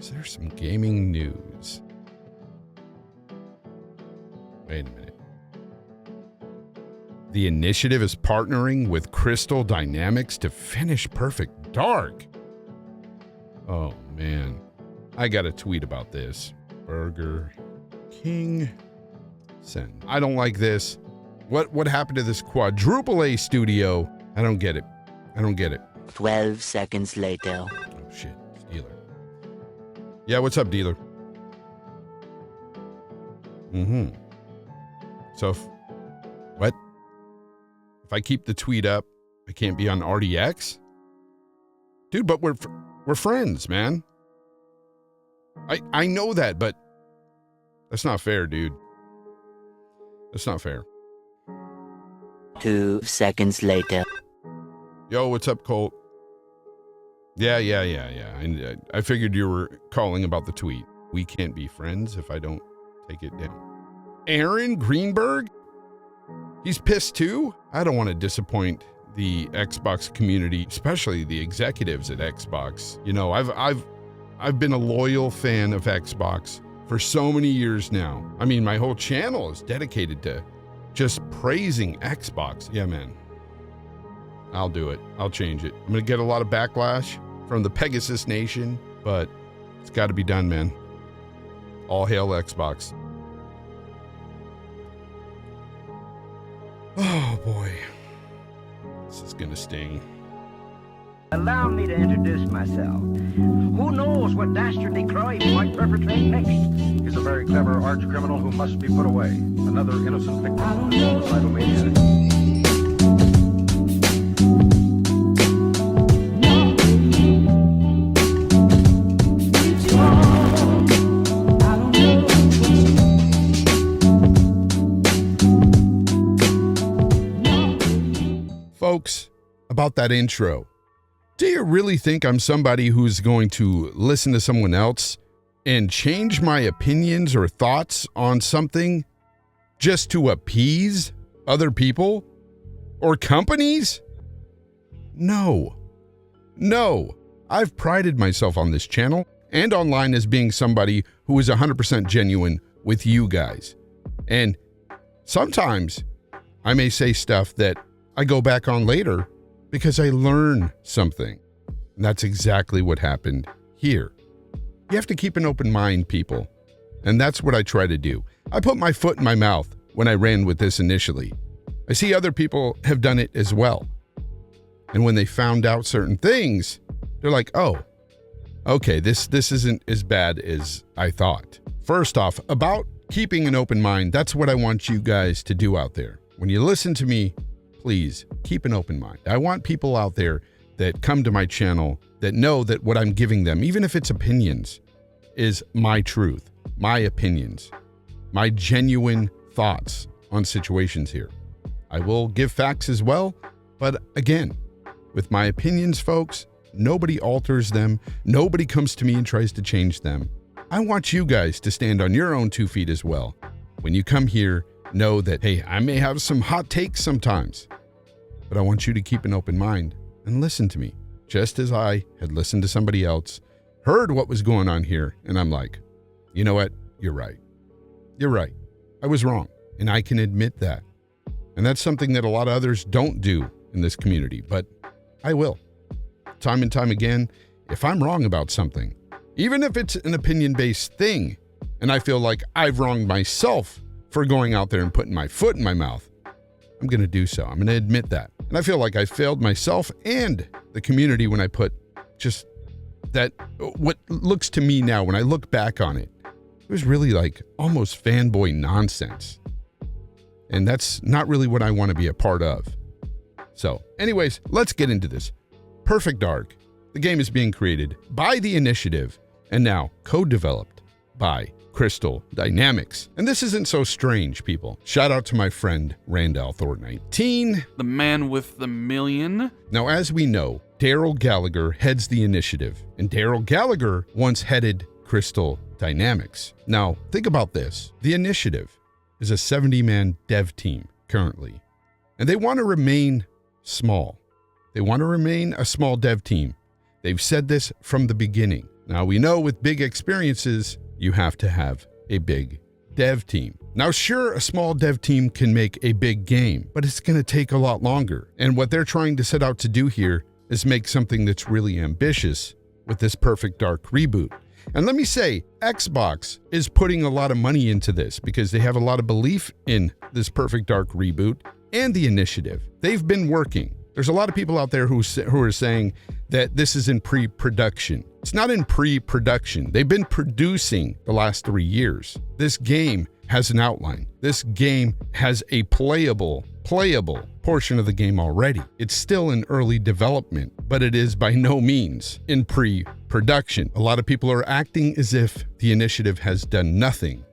Is there some gaming news? Wait a minute. The Initiative is partnering with Crystal Dynamics to finish Perfect Dark. Oh, man. I got a tweet about this. Burger King. Send. I don't like this. What happened to this quadruple A studio? I don't get it. 12 seconds later. Oh, shit. It's Dealer. Yeah, what's up, Dealer? So, what? If I keep the tweet up, I can't be on RDX? Dude, but we're friends, man. I know that, but that's not fair, dude. That's not fair. 2 seconds later. Yo, what's up, Colt? Yeah. I figured you were calling about the tweet. We can't be friends if I don't take it down. Aaron Greenberg? He's pissed too? I don't want to disappoint the Xbox community, especially the executives at Xbox. You know, I've been a loyal fan of Xbox for so many years now. I mean, my whole channel is dedicated to just praising Xbox. Yeah, man. I'll do it. I'll change it. I'm going to get a lot of backlash from the Pegasus Nation, but it's got to be done, man. All hail Xbox. Oh, boy. This is going to sting. Allow me to introduce myself. Who knows what dastardly crime he might perpetrate next? He's a very clever arch criminal who must be put away. Another innocent victim of homicidal maniac. Folks, about that intro. Do you really think I'm somebody who's going to listen to someone else and change my opinions or thoughts on something just to appease other people or companies? No. I've prided myself on this channel and online as being somebody who is 100% genuine with you guys. And sometimes I may say stuff that I go back on later because I learn something. And that's exactly what happened here. You have to keep an open mind, people. And that's what I try to do. I put my foot in my mouth when I ran with this initially. I see other people have done it as well. And when they found out certain things, they're like, oh, okay, this isn't as bad as I thought. First off, about keeping an open mind, that's what I want you guys to do out there. When you listen to me, please keep an open mind. I want people out there that come to my channel that know that what I'm giving them, even if it's opinions, is my truth, my opinions, my genuine thoughts on situations here. I will give facts as well, but again, with my opinions, folks, nobody alters them. Nobody comes to me and tries to change them. I want you guys to stand on your own 2 feet as well. When you come here, know that, hey, I may have some hot takes sometimes, but I want you to keep an open mind and listen to me, just as I had listened to somebody else, heard what was going on here, and I'm like, you know what? You're right. I was wrong, and I can admit that. And that's something that a lot of others don't do in this community, but I will. Time and time again, if I'm wrong about something, even if it's an opinion-based thing, and I feel like I've wronged myself for going out there and putting my foot in my mouth, I'm going to do so. I'm going to admit that. And I feel like I failed myself and the community when I put just that, what looks to me now, when I look back on it, it was really like almost fanboy nonsense. And that's not really what I want to be a part of. So anyways, let's get into this. Perfect Dark. The game is being created by the Initiative and now co-developed by Crystal Dynamics. And this isn't so strange, people. Shout out to my friend Randall Thor19. The man with the million. Now, as we know, Daryl Gallagher heads the Initiative, and Daryl Gallagher once headed Crystal Dynamics. Now, think about this. The Initiative is a 70-man dev team currently, and they want to remain small. They want to remain a small dev team. They've said this from the beginning. Now, we know with big experiences, you have to have a big dev team. Now, sure, a small dev team can make a big game, but it's going to take a lot longer. And what they're trying to set out to do here is make something that's really ambitious with this Perfect Dark reboot. And let me say, Xbox is putting a lot of money into this because they have a lot of belief in this Perfect Dark reboot and the initiative. They've been working. There's a lot of people out there who are saying that this is in pre-production. It's not in pre-production. They've been producing the last 3 years. This game has an outline. This game has a playable portion of the game already. It's still in early development, but it is by no means in pre-production. A lot of people are acting as if the initiative has done nothing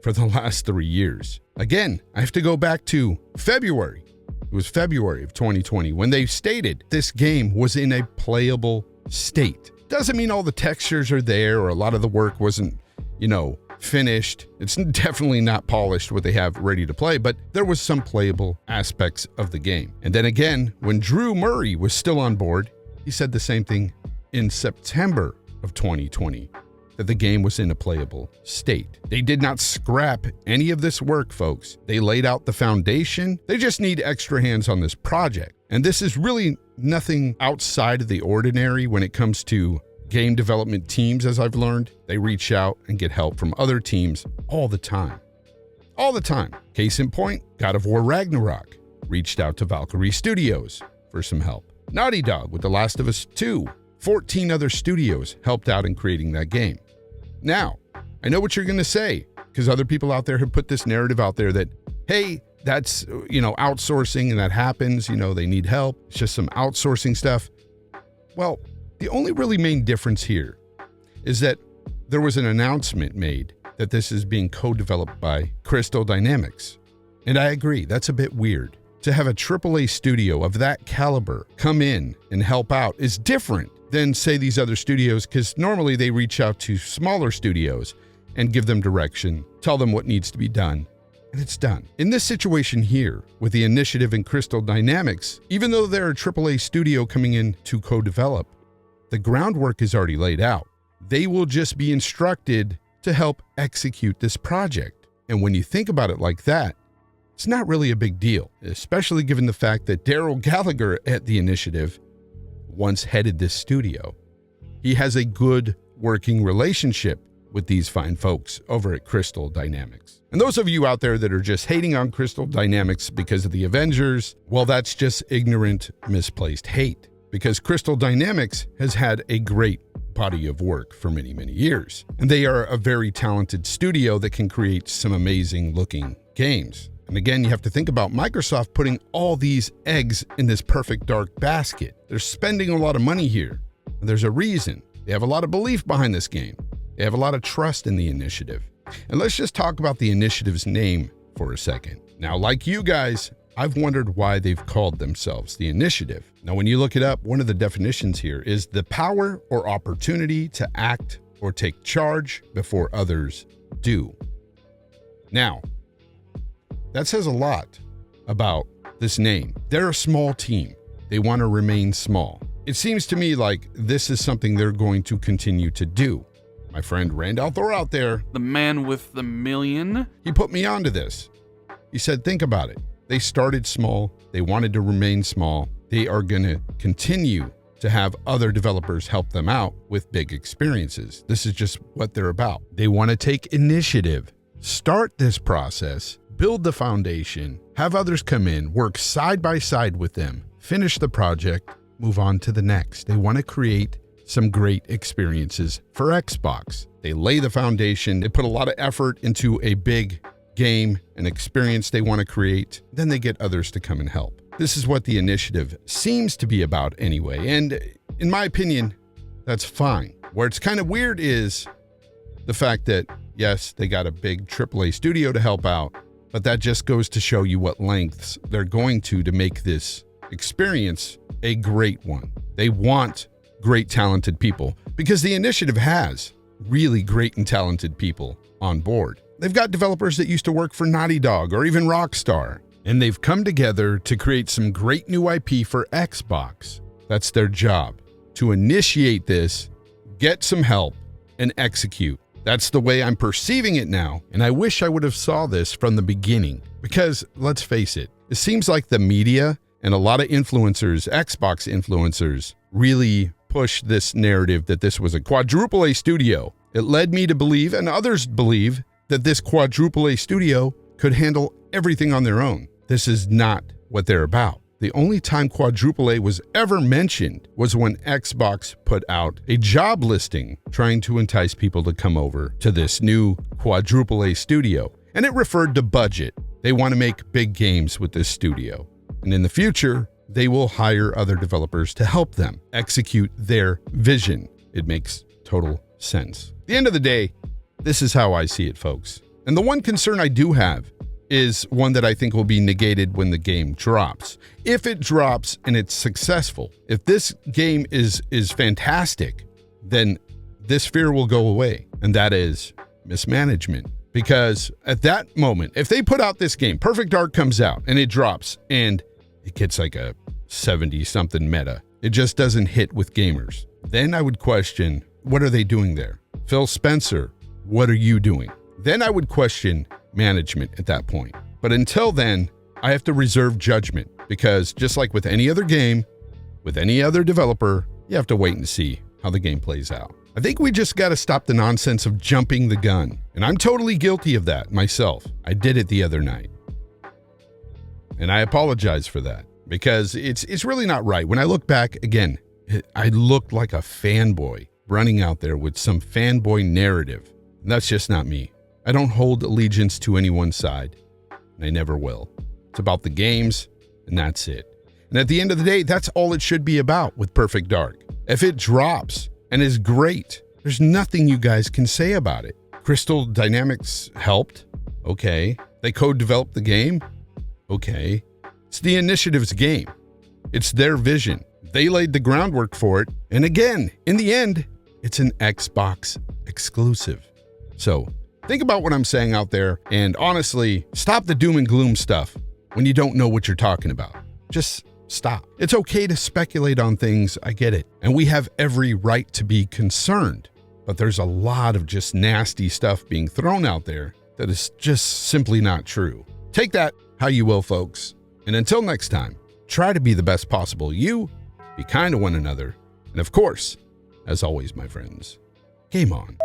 for the last 3 years. Again, I have to go back to February. It was February of 2020 when they stated this game was in a playable state. Doesn't mean all the textures are there or a lot of the work wasn't, finished. It's definitely not polished what they have ready to play, but there was some playable aspects of the game. And then again, when Drew Murray was still on board, he said the same thing in September of 2020, that the game was in a playable state. They did not scrap any of this work, folks. They laid out the foundation. They just need extra hands on this project. And this is really nothing outside of the ordinary when it comes to game development teams, as I've learned. They reach out and get help from other teams all the time. All the time. Case in point, God of War Ragnarok reached out to Valkyrie Studios for some help. Naughty Dog with The Last of Us 2. 14 other studios helped out in creating that game. Now, I know what you're going to say, because other people out there have put this narrative out there that, hey, that's, outsourcing and that happens, they need help. It's just some outsourcing stuff. Well, the only really main difference here is that there was an announcement made that this is being co-developed by Crystal Dynamics. And I agree, that's a bit weird. To have a AAA studio of that caliber come in and help out is different than, say, these other studios, because normally they reach out to smaller studios and give them direction, tell them what needs to be done, and it's done. In this situation here, with the initiative in Crystal Dynamics, even though they're a AAA studio coming in to co-develop, the groundwork is already laid out. They will just be instructed to help execute this project. And when you think about it like that, it's not really a big deal, especially given the fact that Daryl Gallagher at the initiative once headed this studio. He has a good working relationship with these fine folks over at Crystal Dynamics. And those of you out there that are just hating on Crystal Dynamics because of the Avengers, well, that's just ignorant, misplaced hate. Because Crystal Dynamics has had a great body of work for many, many years. And they are a very talented studio that can create some amazing looking games. And again, you have to think about Microsoft putting all these eggs in this Perfect Dark basket. They're spending a lot of money here. And there's a reason. They have a lot of belief behind this game. They have a lot of trust in the initiative. And let's just talk about the initiative's name for a second. Now, like you guys, I've wondered why they've called themselves the Initiative. Now, when you look it up, one of the definitions here is the power or opportunity to act or take charge before others do. Now, that says a lot about this name. They're a small team. They want to remain small. It seems to me like this is something they're going to continue to do. My friend Randall Thor out there, the man with the million, he put me onto this. He said, think about it. They started small. They wanted to remain small. They are going to continue to have other developers help them out with big experiences. This is just what they're about. They want to take initiative, start this process, build the foundation, have others come in, work side by side with them, finish the project, move on to the next. They want to create some great experiences for Xbox. They lay the foundation. They put a lot of effort into a big game, an experience they want to create. Then they get others to come and help. This is what the initiative seems to be about anyway. And in my opinion, that's fine. Where it's kind of weird is the fact that, yes, they got a big AAA studio to help out, but that just goes to show you what lengths they're going to make this experience a great one. They want great, talented people because the initiative has really great and talented people on board. They've got developers that used to work for Naughty Dog or even Rockstar, and they've come together to create some great new IP for Xbox. That's their job, to initiate this, get some help, and execute. That's the way I'm perceiving it now, and I wish I would have saw this from the beginning. Because, let's face it seems like the media and a lot of influencers, Xbox influencers, really pushed this narrative that this was a quadruple A studio. It led me to believe, and others believe, that this quadruple A studio could handle everything on their own. This is not what they're about. The only time quadruple A was ever mentioned was when Xbox put out a job listing trying to entice people to come over to this new quadruple A studio. And it referred to budget. They want to make big games with this studio. And in the future, they will hire other developers to help them execute their vision. It makes total sense. At the end of the day, this is how I see it, folks. And the one concern I do have is one that I think will be negated when the game drops. If it drops and it's successful, if this game is fantastic, then this fear will go away, and that is mismanagement. Because at that moment, if they put out this game, Perfect Dark comes out and it drops and it gets like a 70-something meta, it just doesn't hit with gamers, then I would question, what are they doing there? Phil Spencer, what are you doing? Then I would question management at that point. But until then, I have to reserve judgment, because just like with any other game, with any other developer, you have to wait and see how the game plays out. I think we just got to stop the nonsense of jumping the gun. And I'm totally guilty of that myself. I did it the other night. And I apologize for that, because it's really not right. When I look back again, I looked like a fanboy running out there with some fanboy narrative. And that's just not me. I don't hold allegiance to any one side, and I never will. It's about the games, and that's it. And at the end of the day, that's all it should be about with Perfect Dark. If it drops and is great, there's nothing you guys can say about it. Crystal Dynamics helped. Okay. They co-developed the game. Okay. It's the initiative's game. It's their vision. They laid the groundwork for it. And again, in the end, it's an Xbox exclusive. So think about what I'm saying out there, and honestly, stop the doom and gloom stuff when you don't know what you're talking about. Just stop. It's okay to speculate on things, I get it. And we have every right to be concerned. But there's a lot of just nasty stuff being thrown out there that is just simply not true. Take that how you will, folks. And until next time, try to be the best possible you, be kind to one another, and of course, as always, my friends, game on.